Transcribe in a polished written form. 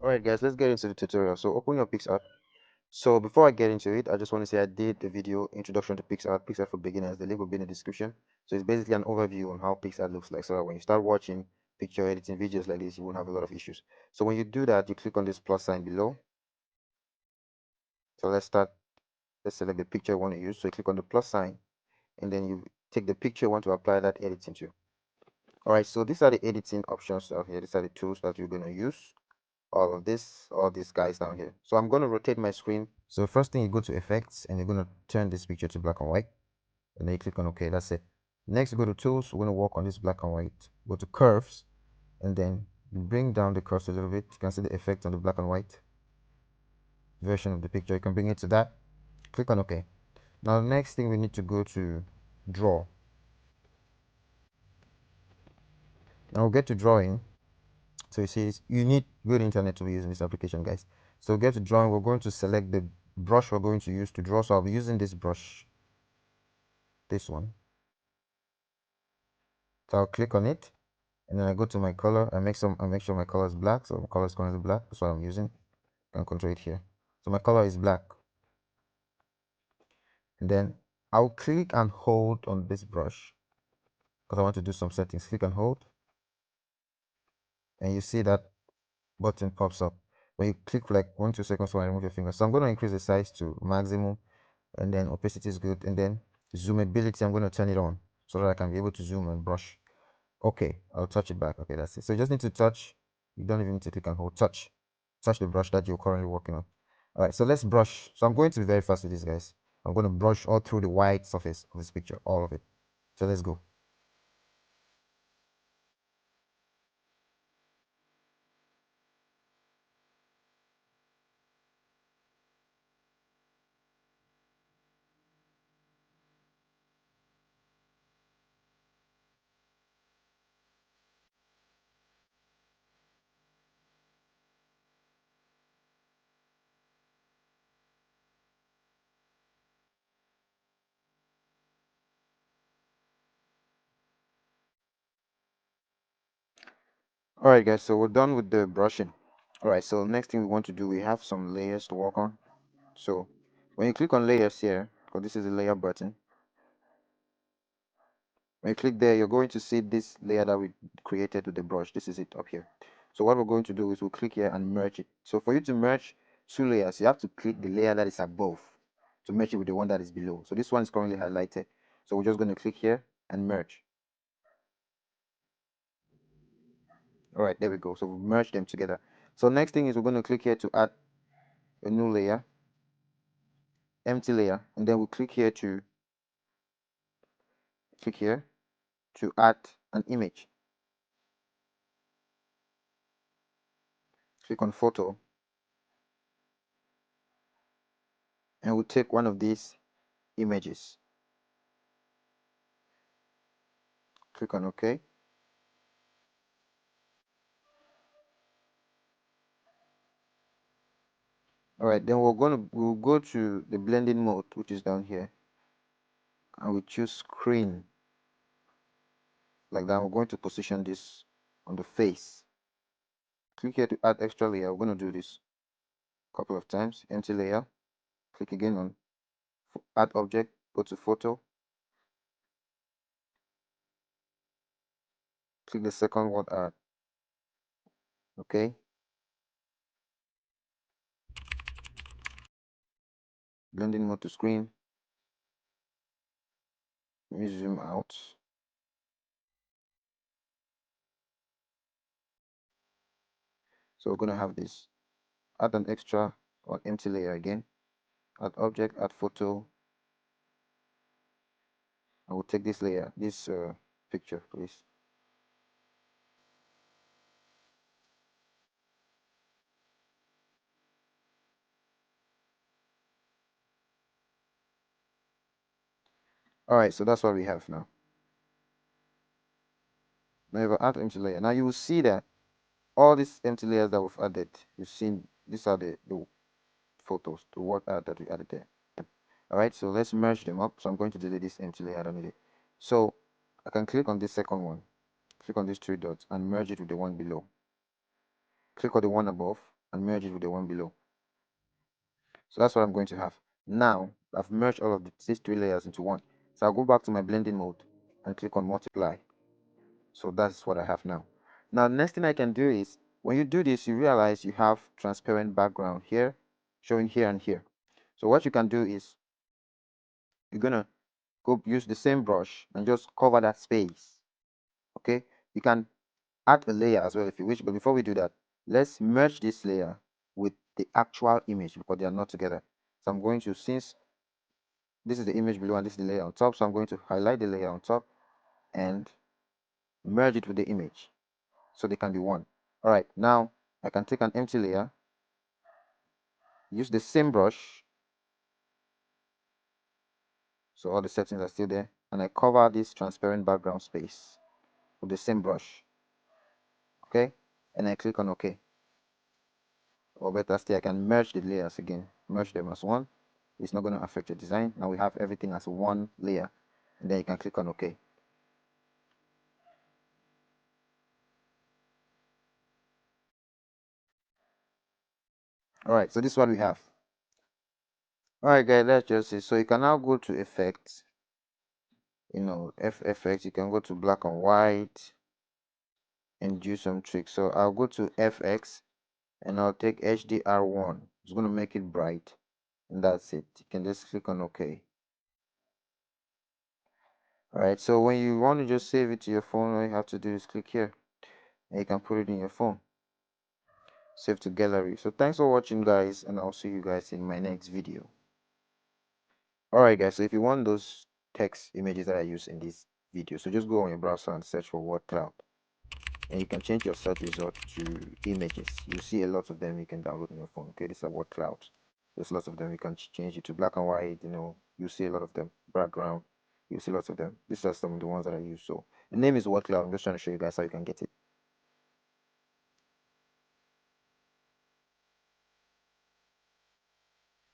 Alright guys, let's get into the tutorial. So open your PicsArt. So before I get into it, I just want to say I did a video introduction to PicsArt, PicsArt for beginners. The link will be in the description. So it's basically an overview on how PicsArt looks like, so that when you start watching picture editing videos like this, you won't have a lot of issues. So when you do that, you click on this plus sign below. So let's select the picture you want to use. So you click on the plus sign and then you take the picture you want to apply that editing to. Alright, so these are the editing options out here. These are the tools that you're going to use. All these guys down here. So I'm going to rotate my screen. So first thing, you go to effects and you're going to turn this picture to black and white, and then you click on OK. That's it. Next, you go to tools. We're going to work on this black and white. Go to curves and then you bring down the curves a little bit. You can see the effect on the black and white version of the picture. You can bring it to that. Click on OK. Now the next thing, we need to go to draw. Now we'll get to drawing. So you see, you need good internet to be using this application, guys. So get to drawing. We're going to select the brush we're going to use to draw. So I'll be using this brush, this one. So I'll click on it, and then I go to my color. I make sure my color is black. So my color is currently black. That's what I'm using. I can control it here. So my color is black. And then I'll click and hold on this brush because I want to do some settings. Click and hold, and you see that button pops up. When you click for like 1-2 seconds, while I remove your finger. So I'm going to increase the size to maximum, and then opacity is good, and then zoomability, I'm going to turn it on so that I can be able to zoom and brush. Okay, I'll touch it back. Okay, that's it. So you just need to touch. You don't even need to click and hold. Touch the brush that you're currently working on. All right, so let's brush. So I'm going to be very fast with this, guys. I'm going to brush all through the white surface of this picture, all of it. So let's go. All right, guys, so we're done with the brushing. All right, so next thing we want to do, we have some layers to work on. So when you click on layers here, because this is the layer button, when you click there, you're going to see this layer that we created with the brush. This is it up here. So what we're going to do is we'll click here and merge it. So for you to merge two layers, you have to click the layer that is above to merge it with the one that is below. So this one is currently highlighted. So we're just going to click here and merge. All right, there we go. So we've merged them together. So next thing is we're going to click here to add a new layer, empty layer, and then we'll click here to add an image. Click on photo, and we'll take one of these images. Click on OK. All right, then we'll go to the blending mode, which is down here, and we choose screen like that. We're going to position this on the face. Click here to add extra layer. We're going to do this a couple of times. Empty layer. Click again on add object. Go to photo. Click the second one, add. Okay. Blending mode to screen. Let me zoom out. So we're going to have this. Add an extra or empty layer again. Add object, add photo. I will take this layer, this picture, please. All right, so that's what we have now. Now if I add empty layer, now you will see that all these empty layers that we've added, you've seen these are the photos, the word art that we added there. All right, so let's merge them up. So I'm going to delete this empty layer. I don't need it. So I can click on this second one, click on these three dots and merge it with the one below. Click on the one above and merge it with the one below. So that's what I'm going to have. Now I've merged all of these 3 layers into one. So I'll go back to my blending mode and click on multiply. So that's what I have now. Now next thing I can do is, when you do this, you realize you have transparent background here, showing here and here. So what you can do is, you're gonna go use the same brush and just cover that space. Okay, you can add a layer as well if you wish, but before we do that, let's merge this layer with the actual image because they are not together. So I'm going to, since this is the image below and this is the layer on top, so I'm going to highlight the layer on top and merge it with the image so they can be one. All right, now I can take an empty layer, use the same brush, so all the settings are still there, and I cover this transparent background space with the same brush. Okay, and I click on OK. Or better still, I can merge the layers again, merge them as one. It's not going to affect your design. Now we have everything as one layer, and then you can click on OK. All right, so this is what we have. All right, guys, let's just see. So you can now go to effects, FX. You can go to black and white and do some tricks. So I'll go to FX and I'll take HDR1. It's going to make it bright, and that's it. You can just click on OK. All right, so when you want to just save it to your phone, all you have to do is click here and you can put it in your phone. Save to gallery. So thanks for watching, guys, and I'll see you guys in my next video. All right, guys, so if you want those text images that I use in this video, so just go on your browser and search for word cloud, and you can change your search result to images. You see a lot of them you can download on your phone. Okay, these are word clouds. There's lots of them. You can change it to black and white. You see a lot of them. Background, you see lots of them. These are some of the ones that I use. So the name is word cloud. I'm just trying to show you guys how you can get it.